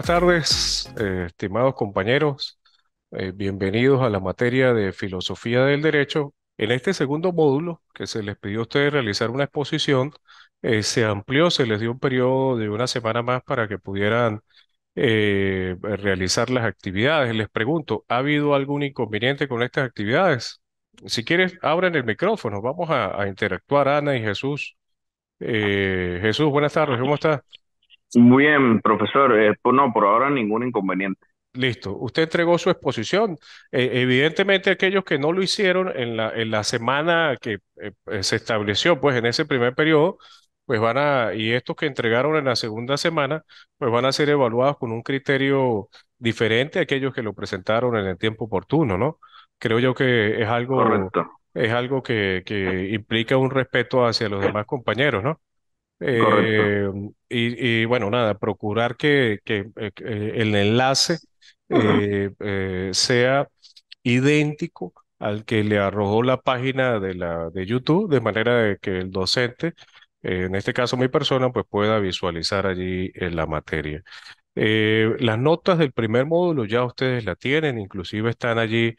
buenas tardes, estimados compañeros. Bienvenidos a la materia de Filosofía del Derecho. En este segundo módulo, que se les pidió a ustedes realizar una exposición, se amplió, se les dio un periodo de una semana más para que pudieran realizar las actividades. Les pregunto, ¿ha habido algún inconveniente con estas actividades? Si quieres, abran el micrófono. Vamos a interactuar, Ana y Jesús. Jesús, buenas tardes, ¿cómo está? Muy bien, profesor. Pues no, por ahora ningún inconveniente. Listo, usted entregó su exposición. Evidentemente aquellos que no lo hicieron en la semana que se estableció, pues en ese primer periodo, pues y estos que entregaron en la segunda semana, pues van a ser evaluados con un criterio diferente a aquellos que lo presentaron en el tiempo oportuno, ¿no? Creo yo que Correcto, es algo que implica un respeto hacia los demás compañeros, ¿no? correcto. Eh, y bueno, nada, procurar que el enlace sea idéntico al que le arrojó la página de YouTube, de manera de que el docente, en este caso mi persona, pues pueda visualizar allí la materia. Las notas del primer módulo ya ustedes la tienen, inclusive están allí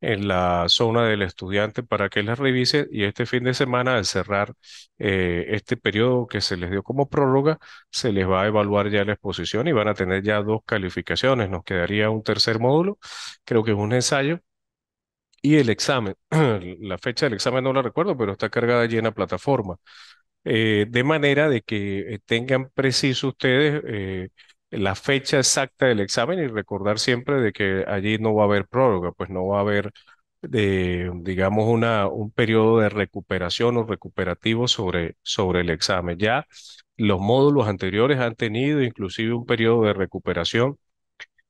en la zona del estudiante para que las revise y este fin de semana, al cerrar este periodo que se les dio como prórroga, se les va a evaluar ya la exposición y van a tener ya dos calificaciones. Nos quedaría un tercer módulo, creo que es un ensayo y el examen. La fecha del examen no la recuerdo, pero está cargada allí en la plataforma. De manera de que tengan preciso ustedes la fecha exacta del examen y recordar siempre de que allí no va a haber prórroga, pues no va a haber, digamos, un periodo de recuperación o recuperativo sobre el examen. Ya los módulos anteriores han tenido inclusive un periodo de recuperación.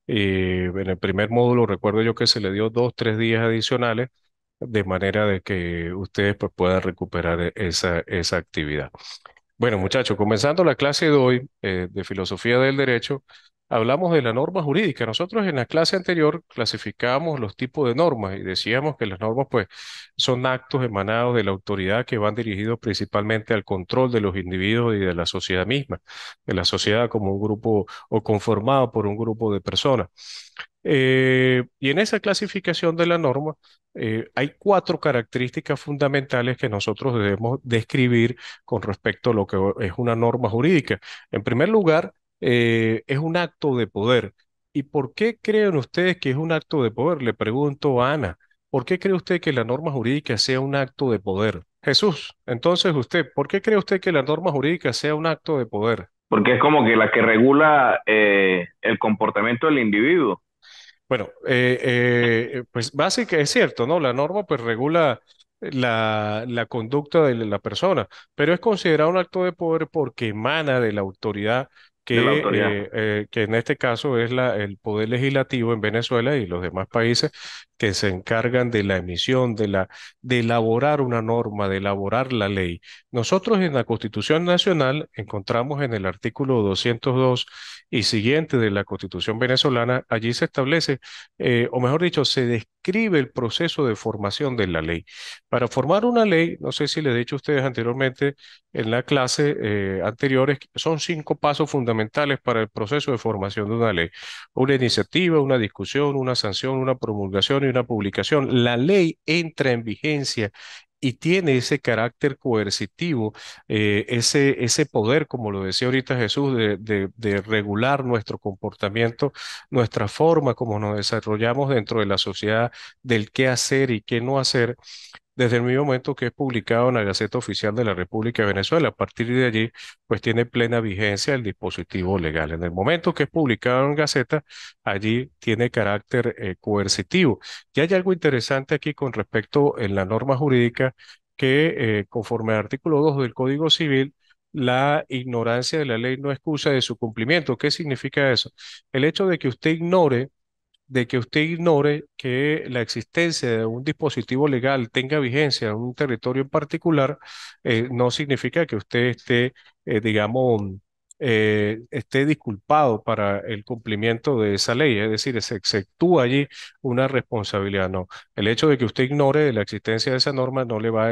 En el primer módulo recuerdo yo que se le dio 2, 3 días adicionales de manera de que ustedes pues, puedan recuperar esa actividad. Bueno, muchachos, comenzando la clase de hoy de Filosofía del Derecho, hablamos de la norma jurídica. Nosotros en la clase anterior clasificábamos los tipos de normas y decíamos que las normas pues son actos emanados de la autoridad que van dirigidos principalmente al control de los individuos y de la sociedad misma, de la sociedad como un grupo o conformado por un grupo de personas. Y en esa clasificación de la norma hay cuatro características fundamentales que nosotros debemos describir con respecto a lo que es una norma jurídica. En primer lugar, es un acto de poder. ¿Y por qué creen ustedes que es un acto de poder? Le pregunto a Ana, ¿por qué cree usted que la norma jurídica sea un acto de poder? Jesús, entonces usted, ¿por qué cree usted que la norma jurídica sea un acto de poder? Porque es como que la que regula el comportamiento del individuo. Bueno, pues básicamente es cierto, ¿no? La norma pues regula la conducta de la persona, pero es considerado un acto de poder porque emana de la autoridad De la autoridad. que en este caso es el poder legislativo en Venezuela y los demás países que se encargan de la emisión, de elaborar una norma, de elaborar la ley. Nosotros en la Constitución Nacional encontramos en el artículo 202 y siguiente de la Constitución venezolana, allí se establece, o mejor dicho, se describe el proceso de formación de la ley. Para formar una ley, no sé si les he dicho a ustedes anteriormente en la clase anteriores, son 5 pasos fundamentales para el proceso de formación de una ley. Una iniciativa, una discusión, una sanción, una promulgación y una publicación. La ley entra en vigencia y tiene ese carácter coercitivo, ese poder, como lo decía ahorita Jesús, de regular nuestro comportamiento, nuestra forma como nos desarrollamos dentro de la sociedad, del qué hacer y qué no hacer, desde el mismo momento que es publicado en la Gaceta Oficial de la República de Venezuela. A partir de allí, pues tiene plena vigencia el dispositivo legal. En el momento que es publicado en Gaceta, allí tiene carácter coercitivo. Y hay algo interesante aquí con respecto en la norma jurídica que, conforme al artículo 2 del Código Civil, la ignorancia de la ley no excusa de su cumplimiento. ¿Qué significa eso? El hecho de que usted ignore que la existencia de un dispositivo legal tenga vigencia en un territorio en particular, no significa que usted esté, digamos, esté disculpado para el cumplimiento de esa ley, es decir, se exceptúa allí una responsabilidad. No, el hecho de que usted ignore la existencia de esa norma no le va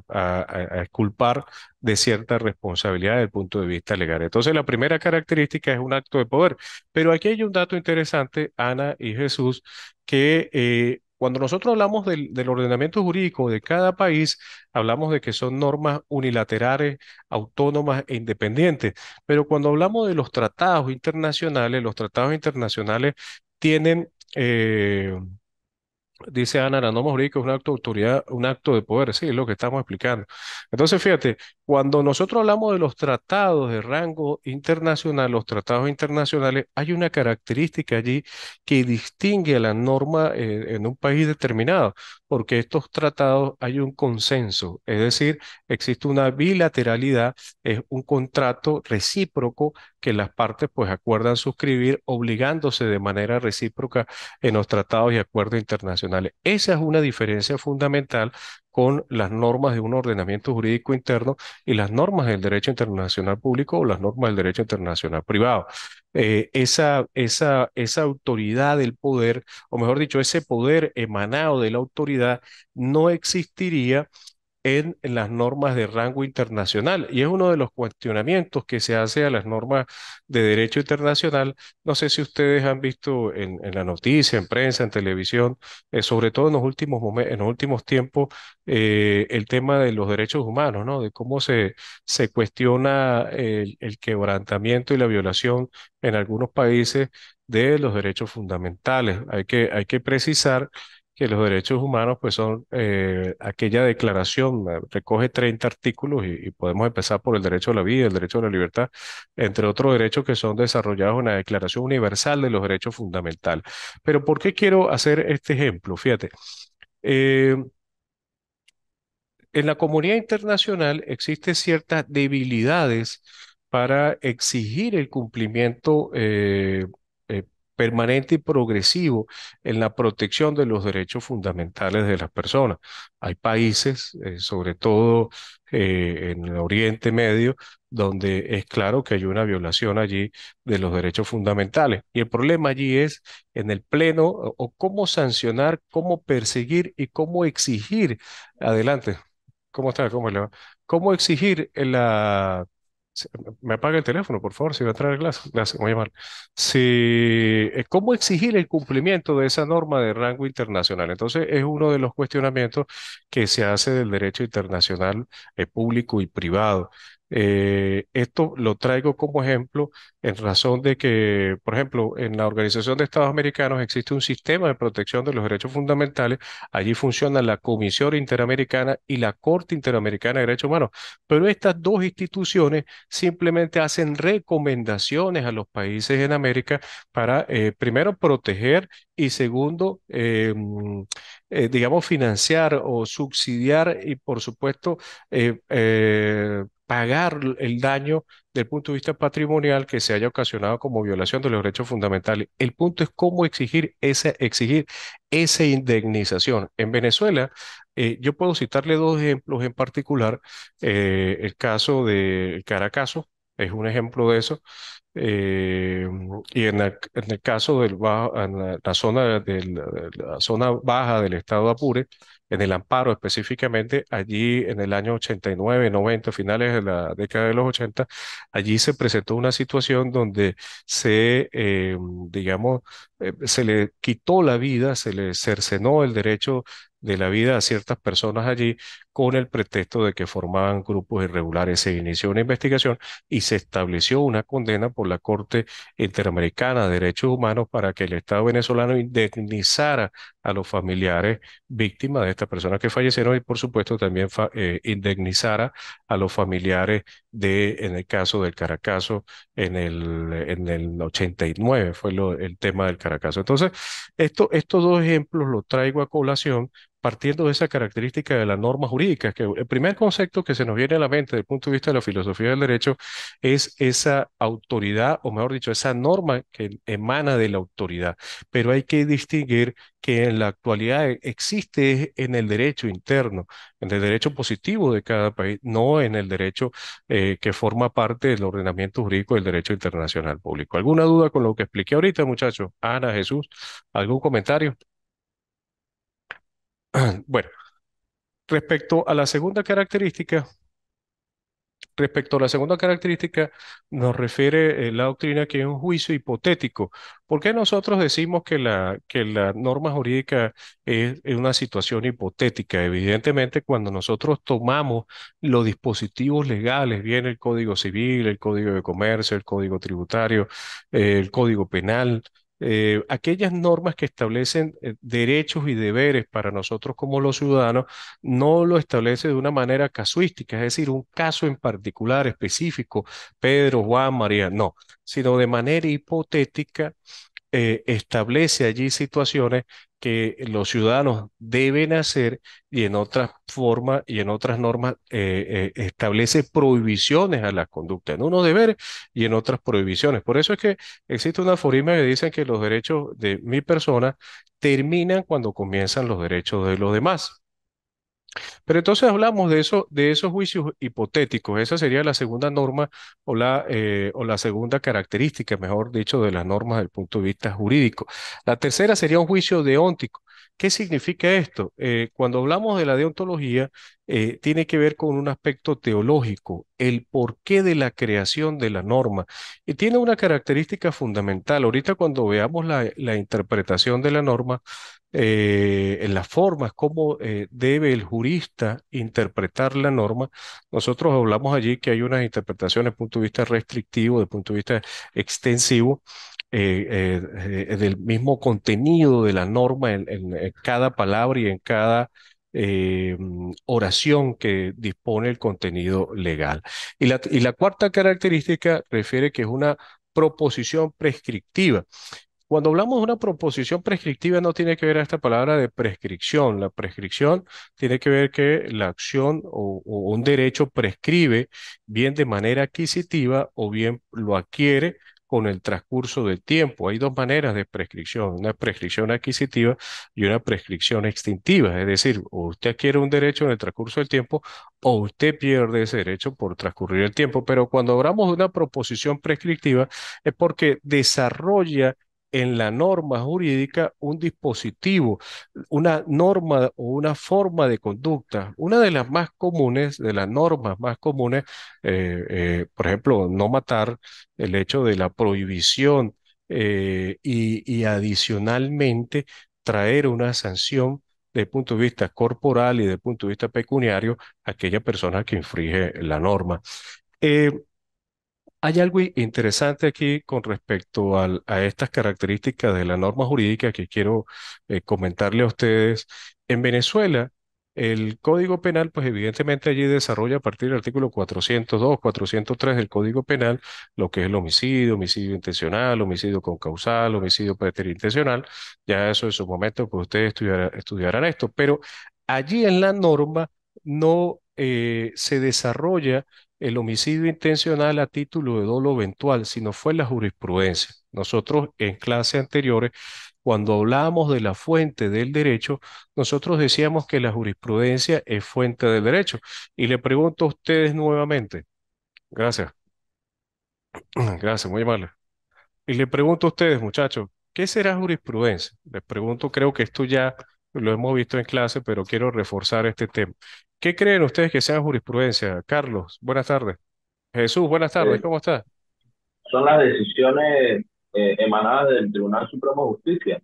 a exculpar de cierta responsabilidad desde el punto de vista legal. Entonces, la primera característica es un acto de poder. Pero aquí hay un dato interesante, Ana y Jesús, que cuando nosotros hablamos del ordenamiento jurídico de cada país, hablamos de que son normas unilaterales, autónomas e independientes. Pero cuando hablamos de los tratados internacionales tienen, dice Ana, la norma jurídica es un acto de autoridad, un acto de poder, sí, es lo que estamos explicando. Entonces, fíjate, cuando nosotros hablamos de los tratados de rango internacional, los tratados internacionales, hay una característica allí que distingue a la norma en un país determinado, porque estos tratados hay un consenso, es decir, existe una bilateralidad, es un contrato recíproco que las partes pues acuerdan suscribir, obligándose de manera recíproca en los tratados y acuerdos internacionales. Esa es una diferencia fundamental con las normas de un ordenamiento jurídico interno y las normas del derecho internacional público o las normas del derecho internacional privado. Esa autoridad del poder, o mejor dicho, ese poder emanado de la autoridad, no existiría en las normas de rango internacional. Y es uno de los cuestionamientos que se hace a las normas de derecho internacional. No sé si ustedes han visto en la noticia, en prensa, en televisión, sobre todo en los últimos en los últimos tiempos, el tema de los derechos humanos, ¿no? De cómo se cuestiona el quebrantamiento y la violación en algunos países de los derechos fundamentales. Hay que precisar que los derechos humanos pues son aquella declaración, recoge 30 artículos y podemos empezar por el derecho a la vida, el derecho a la libertad, entre otros derechos que son desarrollados en la Declaración Universal de los Derechos Fundamentales. Pero ¿por qué quiero hacer este ejemplo? Fíjate, eh, en la comunidad internacional existen ciertas debilidades para exigir el cumplimiento eh, permanente y progresivo en la protección de los derechos fundamentales de las personas. Hay países, sobre todo en el Oriente Medio, donde es claro que hay una violación allí de los derechos fundamentales. Y el problema allí es en el pleno o cómo sancionar, cómo perseguir y cómo exigir. Adelante. ¿Cómo está? ¿Cómo le va? ¿Cómo exigir se- me apaga el teléfono, por favor, si va a entrar a clase? Gracias, muy mal. Si, ¿cómo exigir el cumplimiento de esa norma de rango internacional? Entonces, es uno de los cuestionamientos que se hace del derecho internacional público y privado. Esto lo traigo como ejemplo en razón de que, por ejemplo, en la Organización de Estados Americanos existe un sistema de protección de los derechos fundamentales. Allí funciona la Comisión Interamericana y la Corte Interamericana de Derechos Humanos, pero estas dos instituciones simplemente hacen recomendaciones a los países en América para, primero, proteger y segundo, digamos, financiar o subsidiar y, por supuesto, pagar el daño del punto de vista patrimonial que se haya ocasionado como violación de los derechos fundamentales. El punto es cómo exigir esa indemnización. En Venezuela, yo puedo citarle dos ejemplos en particular. El caso de Caracazo es un ejemplo de eso. Y en el caso en la zona de la zona baja del estado de Apure, en el Amparo específicamente, allí en el año 89, 90, finales de la década de los 80, allí se presentó una situación donde digamos, se le quitó la vida, se le cercenó el derecho de la vida a ciertas personas allí con el pretexto de que formaban grupos irregulares. Se inició una investigación y se estableció una condena por la Corte Interamericana de Derechos Humanos para que el Estado venezolano indemnizara a los familiares víctimas de estas personas que fallecieron y por supuesto también indemnizara a los familiares en el caso del Caracazo en el 89 fue el tema del Caracazo. Entonces, estos dos ejemplos los traigo a colación partiendo de esa característica de la norma jurídica, que el primer concepto que se nos viene a la mente desde el punto de vista de la filosofía del derecho es esa autoridad, o mejor dicho, esa norma que emana de la autoridad. Pero hay que distinguir que en la actualidad existe en el derecho interno, en el derecho positivo de cada país, no en el derecho que forma parte del ordenamiento jurídico del derecho internacional público. ¿Alguna duda con lo que expliqué ahorita, muchachos? Ana, Jesús, ¿algún comentario? Bueno, respecto a la segunda característica, respecto a la segunda característica, nos refiere la doctrina que es un juicio hipotético. ¿Por qué nosotros decimos que la norma jurídica es una situación hipotética? Evidentemente, cuando nosotros tomamos los dispositivos legales, bien el Código Civil, el Código de Comercio, el Código Tributario, el Código Penal, aquellas normas que establecen derechos y deberes para nosotros como los ciudadanos, no lo establece de una manera casuística, es decir, un caso en particular específico, Pedro, Juan, María, no, sino de manera hipotética establece allí situaciones que los ciudadanos deben hacer y en otras formas y en otras normas establece prohibiciones a las conductas, en unos deberes y en otras prohibiciones. Por eso es que existe una aforisma que dicen que los derechos de mi persona terminan cuando comienzan los derechos de los demás. Pero entonces hablamos de eso, de esos juicios hipotéticos. Esa sería la segunda norma o la segunda característica, mejor dicho, de las normas desde el punto de vista jurídico. La tercera sería un juicio deóntico. ¿Qué significa esto? Cuando hablamos de la deontología, tiene que ver con un aspecto teológico, el porqué de la creación de la norma. Y tiene una característica fundamental. Ahorita cuando veamos la interpretación de la norma, en las formas, cómo debe el jurista interpretar la norma. Nosotros hablamos allí que hay unas interpretaciones desde el punto de vista restrictivo, desde el punto de vista extensivo, del mismo contenido de la norma en cada palabra y en cada oración que dispone el contenido legal. Y la cuarta característica refiere que es una proposición prescriptiva. Cuando hablamos de una proposición prescriptiva no tiene que ver a esta palabra de prescripción. La prescripción tiene que ver que la acción o un derecho prescribe bien de manera adquisitiva o bien lo adquiere con el transcurso del tiempo. Hay dos maneras de prescripción, una prescripción adquisitiva y una prescripción extintiva. Es decir, o usted adquiere un derecho en el transcurso del tiempo o usted pierde ese derecho por transcurrir el tiempo. Pero cuando hablamos de una proposición prescriptiva es porque desarrolla en la norma jurídica un dispositivo, una norma o una forma de conducta. Una de las más comunes, de las normas más comunes, por ejemplo, no matar, el hecho de la prohibición y adicionalmente traer una sanción desde el punto de vista corporal y desde el punto de vista pecuniario a aquella persona que infringe la norma. Eh, Hay algo interesante aquí con respecto a estas características de la norma jurídica que quiero comentarle a ustedes. En Venezuela, el Código Penal, pues evidentemente allí desarrolla a partir del artículo 402, 403 del Código Penal, lo que es el homicidio, homicidio intencional, homicidio concausal, homicidio preterintencional. Ya eso en su momento, pues ustedes estudiarán esto, pero allí en la norma no se desarrolla el homicidio intencional a título de dolo eventual, sino fue la jurisprudencia. Nosotros en clases anteriores, cuando hablábamos de la fuente del derecho, nosotros decíamos que la jurisprudencia es fuente del derecho. Y le pregunto a ustedes nuevamente, gracias, gracias, muy amable. Y le pregunto a ustedes, muchachos, ¿qué será jurisprudencia? Les pregunto, creo que esto ya lo hemos visto en clase, pero quiero reforzar este tema. ¿Qué creen ustedes que sea jurisprudencia? Carlos, buenas tardes. Jesús, buenas tardes, Eh, ¿cómo está? Son las decisiones emanadas del Tribunal Supremo de Justicia.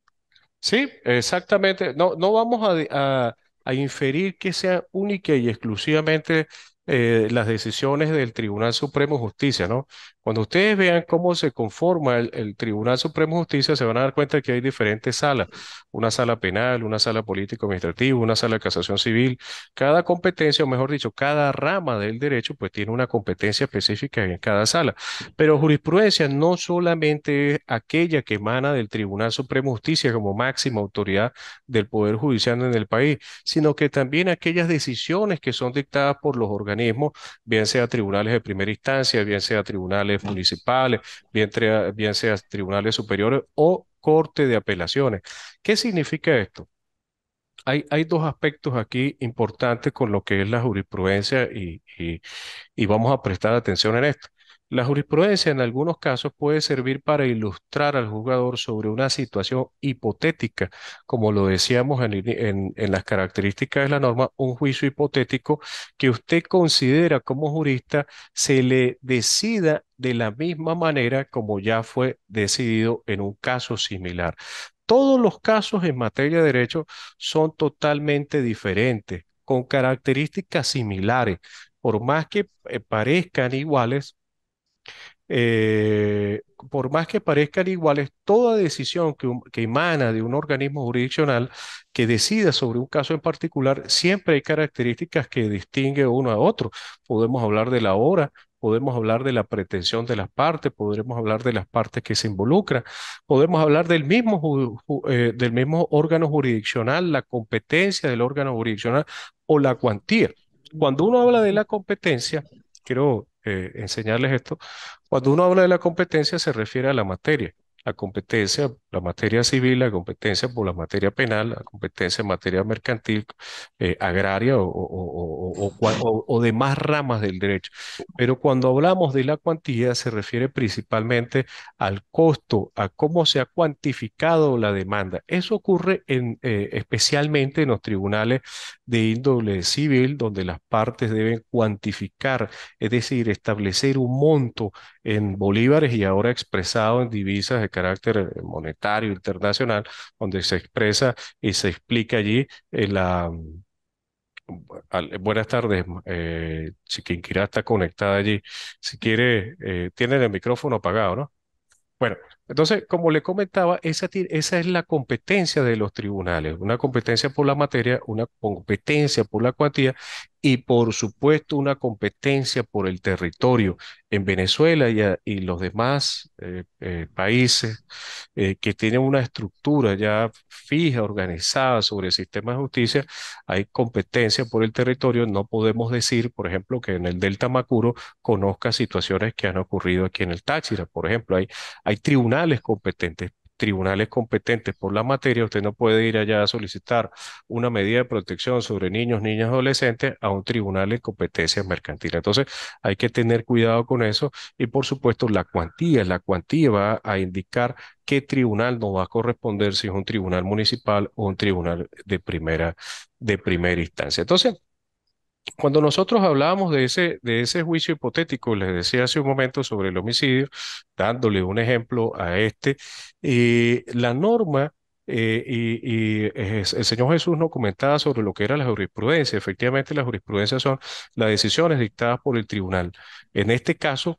Sí, exactamente. No, no vamos a inferir que sean única y exclusivamente las decisiones del Tribunal Supremo de Justicia, ¿no? Cuando ustedes vean cómo se conforma el Tribunal Supremo de Justicia, se van a dar cuenta que hay diferentes salas, una sala penal, una sala político-administrativa, una sala de casación civil. Cada competencia, o mejor dicho, cada rama del derecho, pues tiene una competencia específica en cada sala. Pero jurisprudencia no solamente es aquella que emana del Tribunal Supremo de Justicia como máxima autoridad del Poder Judicial en el país, sino que también aquellas decisiones que son dictadas por los organismos, bien sea tribunales de primera instancia, bien sea tribunales municipales, bien sea tribunales superiores o corte de apelaciones. ¿Qué significa esto? Hay dos aspectos aquí importantes con lo que es la jurisprudencia y vamos a prestar atención en esto. La jurisprudencia en algunos casos puede servir para ilustrar al jugador sobre una situación hipotética, como lo decíamos en las características de la norma, un juicio hipotético que usted considera como jurista se le decida de la misma manera como ya fue decidido en un caso similar. Todos los casos en materia de derecho son totalmente diferentes, con características similares. Por más que parezcan iguales, eh, por más que parezcan iguales, toda decisión que emana de un organismo jurisdiccional que decida sobre un caso en particular, siempre hay características que distinguen uno a otro. Podemos hablar de la hora, podemos hablar de la pretensión de las partes, podremos hablar de las partes que se involucran, podemos hablar del mismo órgano jurisdiccional, la competencia del órgano jurisdiccional o la cuantía. Cuando uno habla de la competencia, quiero enseñarles esto. Cuando uno habla de la competencia se refiere a la materia. La competencia, la materia civil, la competencia por la materia penal, la competencia en materia mercantil, agraria o demás ramas del derecho. Pero cuando hablamos de la cuantía se refiere principalmente al costo, a cómo se ha cuantificado la demanda. Eso ocurre especialmente en los tribunales de índole civil, donde las partes deben cuantificar, es decir, establecer un monto en bolívares y ahora expresado en divisas de carácter monetario internacional, donde se expresa y se explica allí buenas tardes, si quien quiera está conectada allí, si quiere, tienen el micrófono apagado, ¿no? Bueno, entonces, como le comentaba, esa es la competencia de los tribunales, una competencia por la materia, una competencia por la cuantía y, por supuesto, una competencia por el territorio. En Venezuela y los demás países que tienen una estructura ya fija, organizada sobre el sistema de justicia, hay competencia por el territorio. No podemos decir, por ejemplo, que en el Delta Macuro conozca situaciones que han ocurrido aquí en el Táchira. Por ejemplo, hay tribunales competentes por la materia. Usted no puede ir allá a solicitar una medida de protección sobre niños, niñas, adolescentes a un tribunal en competencia mercantil. Entonces, hay que tener cuidado con eso y, por supuesto, la cuantía va a indicar qué tribunal nos va a corresponder, si es un tribunal municipal o un tribunal de primera instancia. Entonces, cuando nosotros hablábamos de ese juicio hipotético, les decía hace un momento sobre el homicidio, dándole un ejemplo a este, la norma, el Señor Jesús nos comentaba sobre lo que era la jurisprudencia. Efectivamente, las jurisprudencias son las decisiones dictadas por el tribunal. En este caso,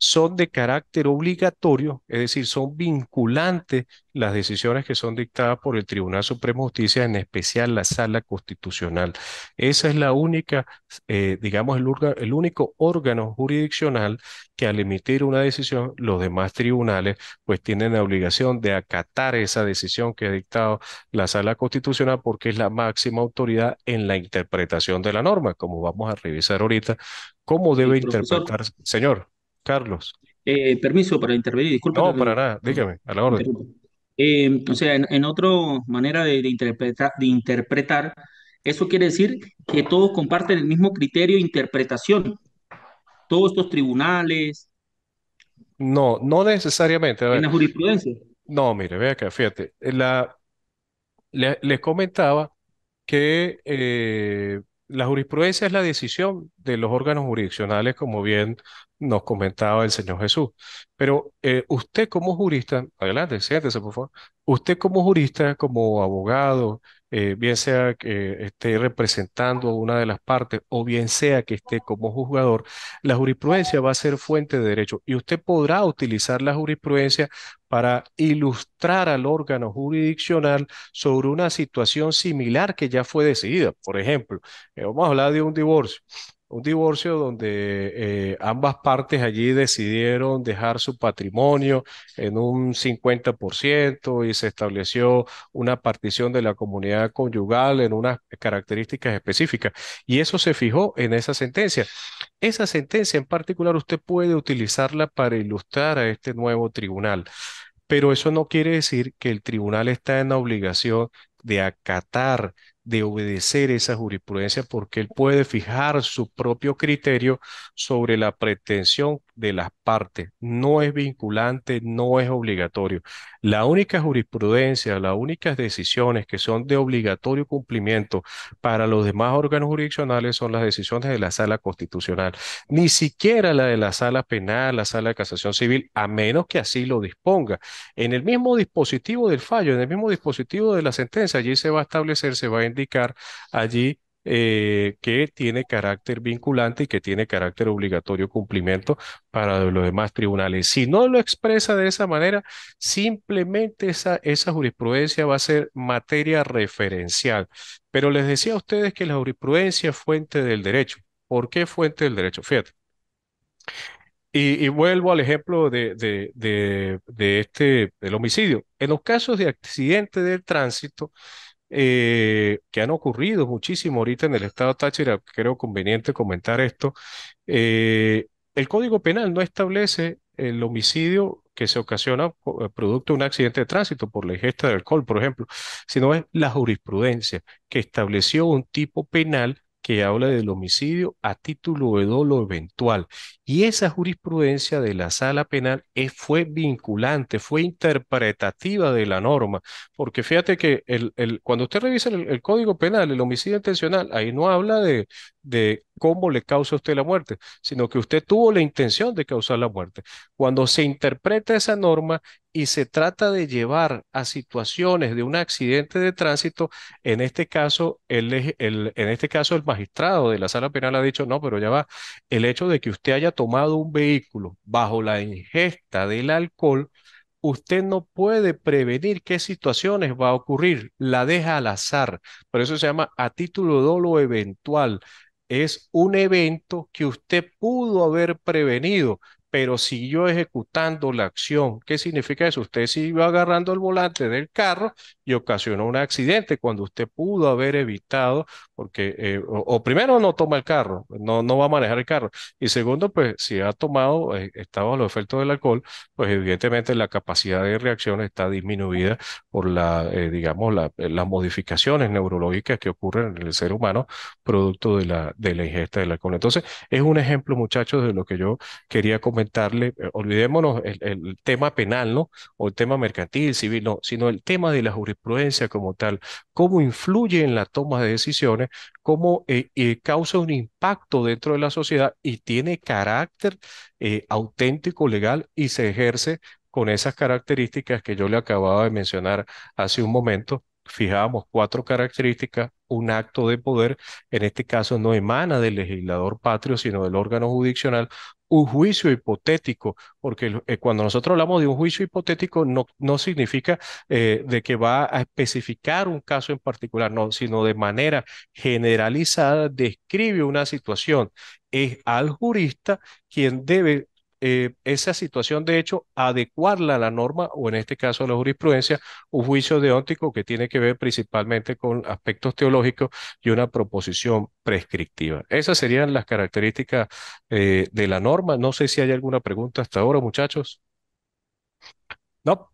son de carácter obligatorio, es decir, son vinculantes las decisiones que son dictadas por el Tribunal Supremo de Justicia, en especial la Sala Constitucional. Esa es la única, digamos, el único órgano jurisdiccional que, al emitir una decisión, los demás tribunales pues tienen la obligación de acatar esa decisión que ha dictado la Sala Constitucional, porque es la máxima autoridad en la interpretación de la norma, como vamos a revisar ahorita, cómo debe Profesor, interpretar, señor Carlos. permiso para intervenir, disculpa No, que para nada, lo dígame, a la orden. interrumpa. O sea, en otra manera de interpretar, eso quiere decir que todos comparten el mismo criterio de interpretación, todos estos tribunales, No, no necesariamente. A en ver, la jurisprudencia. no, mire, ve acá, fíjate. Les comentaba que la jurisprudencia es la decisión de los órganos jurisdiccionales, como bien nos comentaba el señor Jesús. Pero usted como jurista, adelante, siéntese, por favor. Usted como jurista, como abogado, bien sea que esté representando a una de las partes o bien sea que esté como juzgador, la jurisprudencia va a ser fuente de derecho y usted podrá utilizar la jurisprudencia para ilustrar al órgano jurisdiccional sobre una situación similar que ya fue decidida. Por ejemplo, vamos a hablar de un divorcio. Un divorcio donde ambas partes allí decidieron dejar su patrimonio en un 50% y se estableció una partición de la comunidad conyugal en unas características específicas. Y eso se fijó en esa sentencia. Esa sentencia en particular usted puede utilizarla para ilustrar a este nuevo tribunal, pero eso no quiere decir que el tribunal está en la obligación de acatar, de obedecer esa jurisprudencia, porque él puede fijar su propio criterio sobre la pretensión de las partes. No es vinculante, no es obligatorio. La única jurisprudencia, las únicas decisiones que son de obligatorio cumplimiento para los demás órganos jurisdiccionales son las decisiones de la Sala Constitucional, ni siquiera la de la Sala Penal, la Sala de Casación Civil, a menos que así lo disponga. En el mismo dispositivo del fallo, en el mismo dispositivo de la sentencia, allí se va a establecer, se va a indicar allí que tiene carácter vinculante y que tiene carácter obligatorio cumplimiento para los demás tribunales. Si no lo expresa de esa manera, simplemente esa jurisprudencia va a ser materia referencial. Pero les decía a ustedes que la jurisprudencia es fuente del derecho. ¿Por qué fuente del derecho? Fíjate. Y vuelvo al ejemplo del homicidio. En los casos de accidente del tránsito, que han ocurrido muchísimo ahorita en el estado Táchira, creo conveniente comentar esto. El Código Penal no establece el homicidio que se ocasiona producto de un accidente de tránsito por la ingesta de alcohol, por ejemplo, sino es la jurisprudencia que estableció un tipo penal que habla del homicidio a título de dolo eventual. Y esa jurisprudencia de la sala penal fue vinculante, fue interpretativa de la norma, porque fíjate que cuando usted revisa el Código Penal, el homicidio intencional, ahí no habla de cómo le causa a usted la muerte, sino que usted tuvo la intención de causar la muerte. Cuando se interpreta esa norma y se trata de llevar a situaciones de un accidente de tránsito, en este caso, en este caso el magistrado de la sala penal ha dicho, no, pero ya va, el hecho de que usted haya tomado un vehículo bajo la ingesta del alcohol, usted no puede prevenir qué situaciones va a ocurrir, la deja al azar. Por eso se llama a título dolo eventual. Es un evento que usted pudo haber prevenido, pero siguió ejecutando la acción. ¿Qué significa eso? Usted siguió agarrando el volante del carro y ocasionó un accidente cuando usted pudo haber evitado, porque o primero no toma el carro, no va a manejar el carro, y segundo, pues si ha tomado, está bajo los efectos del alcohol, pues evidentemente la capacidad de reacción está disminuida por digamos, las modificaciones neurológicas que ocurren en el ser humano producto de la ingesta del alcohol. Entonces, es un ejemplo, muchachos, de lo que yo quería comentarle. Olvidémonos el tema penal, ¿no? O el tema mercantil, civil, no, sino el tema de la jurisprudencia como tal, cómo influye en la toma de decisiones, cómo causa un impacto dentro de la sociedad y tiene carácter auténtico, legal y se ejerce con esas características que yo le acababa de mencionar hace un momento. Fijábamos cuatro características, un acto de poder, en este caso no emana del legislador patrio, sino del órgano jurisdiccional, un juicio hipotético, porque cuando nosotros hablamos de un juicio hipotético no significa de que va a especificar un caso en particular, no, sino de manera generalizada describe una situación. Es al jurista quien debe esa situación, de hecho, adecuarla a la norma o en este caso a la jurisprudencia, un juicio deóntico que tiene que ver principalmente con aspectos teológicos y una proposición prescriptiva. Esas serían las características de la norma. No sé si hay alguna pregunta hasta ahora, muchachos. No.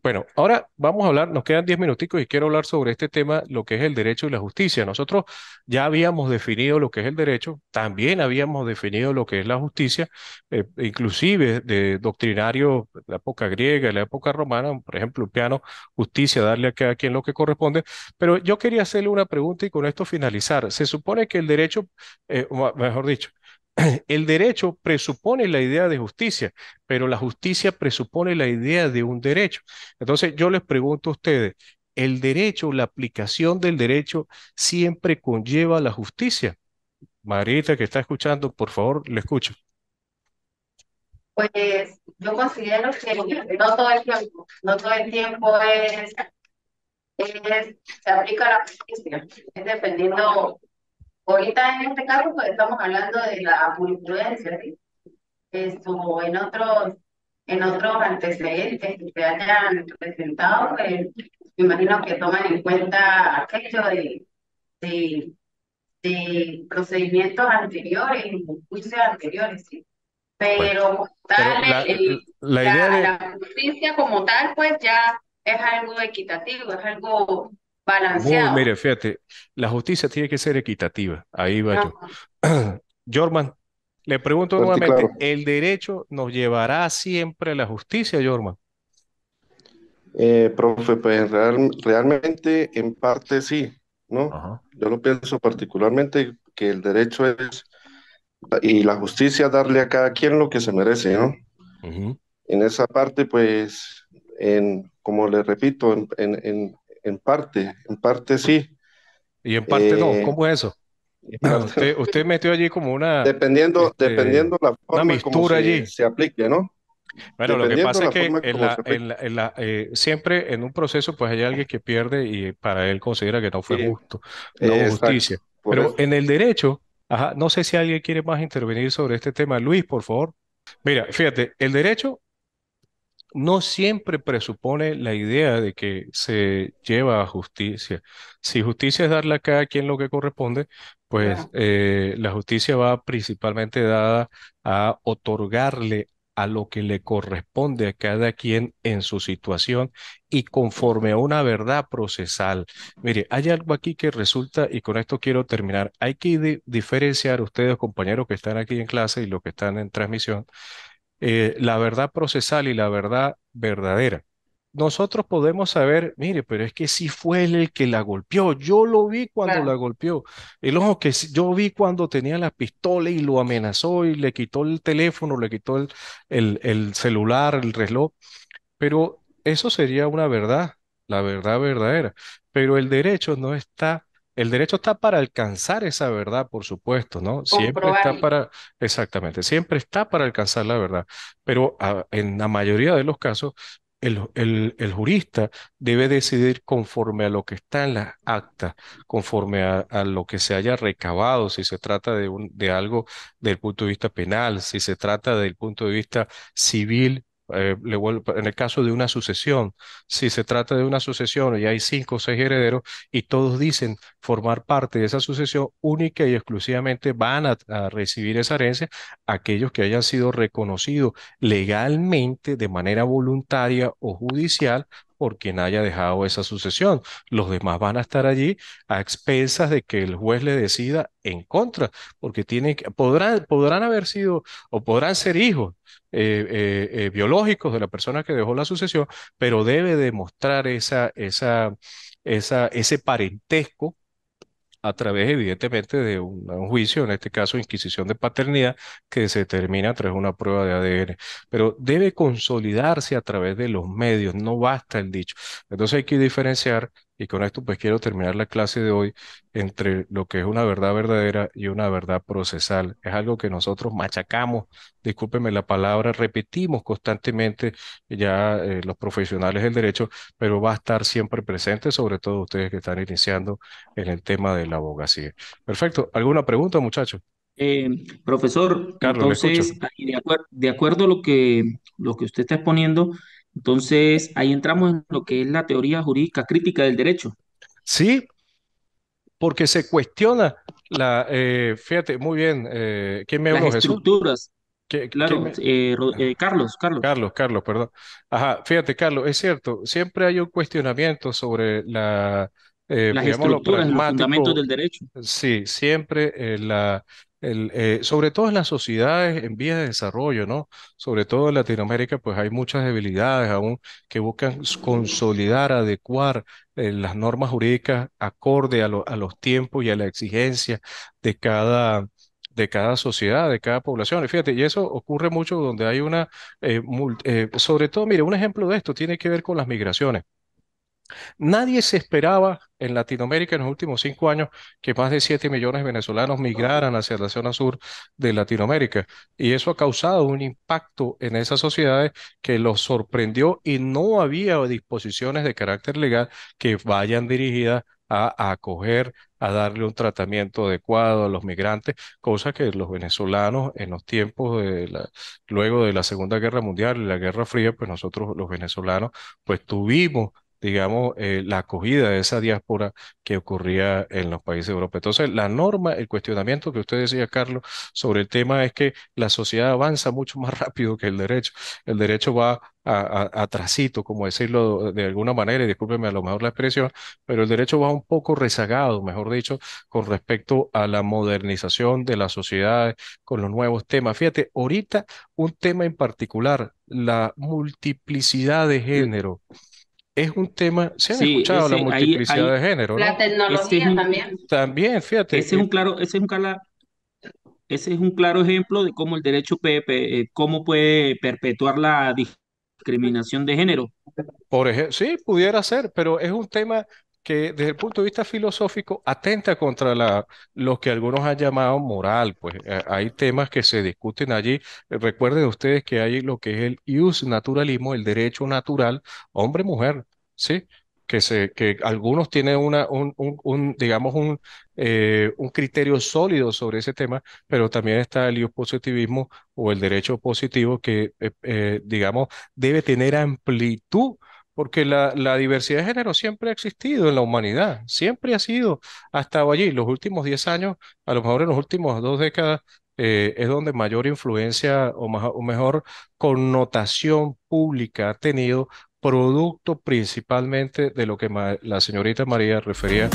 Bueno, ahora vamos a hablar, nos quedan 10 minuticos y quiero hablar sobre este tema, lo que es el derecho y la justicia. Nosotros ya habíamos definido lo que es el derecho, también habíamos definido lo que es la justicia, inclusive de doctrinario de la época griega, de la época romana, por ejemplo, el piano, justicia, darle a cada quien lo que corresponde. Pero yo quería hacerle una pregunta y con esto finalizar. Se supone que el derecho, mejor dicho, el derecho presupone la idea de justicia, pero la justicia presupone la idea de un derecho. Entonces, yo les pregunto a ustedes, el derecho, la aplicación del derecho siempre conlleva la justicia. Marita, que está escuchando, por favor, le escucho. Pues yo considero que no todo el tiempo, no todo el tiempo se aplica la justicia, es dependiendo, ahorita en este caso pues estamos hablando de la jurisprudencia, ¿sí? Esto, en otros antecedentes que se hayan presentado, pues, me imagino que toman en cuenta aquello de, de procedimientos anteriores, juicios anteriores, ¿sí? Bueno, Pero como pero tal, la idea de, la justicia como tal, pues ya es algo equitativo, es algo mire, balanceado. fíjate, la justicia tiene que ser equitativa. Ahí va yo. Ajá. Jorman, le pregunto Fuerte y claro. nuevamente, ¿el derecho nos llevará siempre a la justicia, Jorman? Profe, pues realmente en parte sí, ¿no? Ajá. Yo lo pienso particularmente que el derecho es, y la justicia darle a cada quien lo que se merece, ¿no? Ujú. En esa parte, pues, como le repito, en parte sí. Y en parte no. Eh, ¿Cómo es eso? en parte no. Usted metió allí como Dependiendo la una forma como mistura allí. se aplique, ¿no? Bueno, lo que Dependiendo pasa es la que forma como se aplique. siempre en un proceso pues hay alguien que pierde y para él considera que no fue Sí, justo, no hubo exacto. justicia. Por Pero eso. en el derecho, ajá, no sé si alguien quiere más intervenir sobre este tema. Luis, por favor. Mira, fíjate, el derecho no siempre presupone la idea de que se lleva a justicia. Si justicia es darle a cada quien lo que corresponde, pues Claro, la justicia va principalmente dada a otorgarle a lo que le corresponde a cada quien en su situación y conforme a una verdad procesal. Mire, hay algo aquí que resulta, y con esto quiero terminar, hay que diferenciar ustedes, compañeros que están aquí en clase y los que están en transmisión, la verdad procesal y la verdad verdadera. Nosotros podemos saber, mire, pero es que sí fue él el que la golpeó. Yo lo vi cuando la claro. golpeó. El ojo que yo vi cuando tenía la pistola y lo amenazó y le quitó el teléfono, le quitó el celular, el reloj. Pero eso sería una verdad, la verdad verdadera. Pero el derecho está para alcanzar esa verdad, por supuesto, ¿no? Siempre está Comprobarlo, para, exactamente, siempre está para alcanzar la verdad. Pero en la mayoría de los casos, el jurista debe decidir conforme a lo que está en las actas, conforme a lo que se haya recabado, si se trata de algo del punto de vista penal, si se trata del punto de vista civil, en el caso de una sucesión, si se trata de una sucesión y hay 5 o 6 herederos y todos dicen formar parte de esa sucesión, única y exclusivamente van a recibir esa herencia aquellos que hayan sido reconocidos legalmente de manera voluntaria o judicial por quien haya dejado esa sucesión. Los demás van a estar allí a expensas de que el juez le decida en contra, porque podrán haber sido o podrán ser hijos biológicos de la persona que dejó la sucesión, pero debe demostrar ese parentesco a través, evidentemente, de un juicio, en este caso, inquisición de paternidad, que se determina tras una prueba de ADN. Pero debe consolidarse a través de los medios, no basta el dicho. Entonces hay que diferenciar, y con esto pues quiero terminar la clase de hoy, entre lo que es una verdad verdadera y una verdad procesal. Es algo que nosotros machacamos, discúlpeme la palabra, repetimos constantemente ya los profesionales del derecho, pero va a estar siempre presente, sobre todo ustedes que están iniciando en el tema de la abogacía. Perfecto. ¿Alguna pregunta, muchachos? Eh, Profesor, Carlos, le escucho. entonces, ahí de acuerdo a lo que usted está exponiendo, entonces ahí entramos en lo que es la teoría jurídica crítica del derecho, Sí, porque se cuestiona fíjate, muy bien, ¿quién me las habló, Jesús? estructuras. ¿Quién Claro, me? Carlos, Carlos, perdón. Ajá, fíjate, Carlos, es cierto, siempre hay un cuestionamiento sobre las llamémoslo estructuras y los fundamentos pragmático. del derecho. Sí, siempre sobre todo en las sociedades en vías de desarrollo, ¿no? Sobre todo en Latinoamérica, pues hay muchas debilidades aún que buscan consolidar, adecuar las normas jurídicas acorde a los tiempos y a la exigencia de cada sociedad, de cada población. Y fíjate, y eso ocurre mucho donde hay sobre todo, mire, un ejemplo de esto tiene que ver con las migraciones. Nadie se esperaba en Latinoamérica en los últimos 5 años que más de 7 millones de venezolanos migraran hacia la zona sur de Latinoamérica. Y eso ha causado un impacto en esas sociedades que los sorprendió y no había disposiciones de carácter legal que vayan dirigidas a acoger, a darle un tratamiento adecuado a los migrantes, cosa que los venezolanos en los tiempos luego de la Segunda Guerra Mundial y la Guerra Fría, pues nosotros los venezolanos pues tuvimos, digamos, la acogida de esa diáspora que ocurría en los países de Europa. Entonces, la norma, el cuestionamiento que usted decía, Carlos, sobre el tema es que la sociedad avanza mucho más rápido que el derecho. El derecho va atrasito, como decirlo de alguna manera, y discúlpeme a lo mejor la expresión, pero el derecho va un poco rezagado, mejor dicho, con respecto a la modernización de las sociedades, con los nuevos temas. Fíjate, ahorita un tema en particular, la multiplicidad de género es un tema, se han Sí, escuchado la multiplicidad de género, La ¿no? ese es tecnología un, también. También, fíjate, ese es un claro ejemplo de cómo el derecho cómo puede perpetuar la discriminación de género. por ejemplo, sí, pudiera ser, pero es un tema que desde el punto de vista filosófico atenta contra lo que algunos han llamado moral, pues hay temas que se discuten allí. Recuerden ustedes que hay lo que es el ius naturalismo, el derecho natural, hombre-mujer, ¿sí? Que algunos tienen digamos, un criterio sólido sobre ese tema, pero también está el ius positivismo o el derecho positivo que, digamos, debe tener amplitud porque la diversidad de género siempre ha existido en la humanidad, siempre ha estado allí. Los últimos 10 años, a lo mejor en las últimas 2 décadas, es donde mayor influencia o mejor connotación pública ha tenido, producto principalmente de lo que la señorita María refería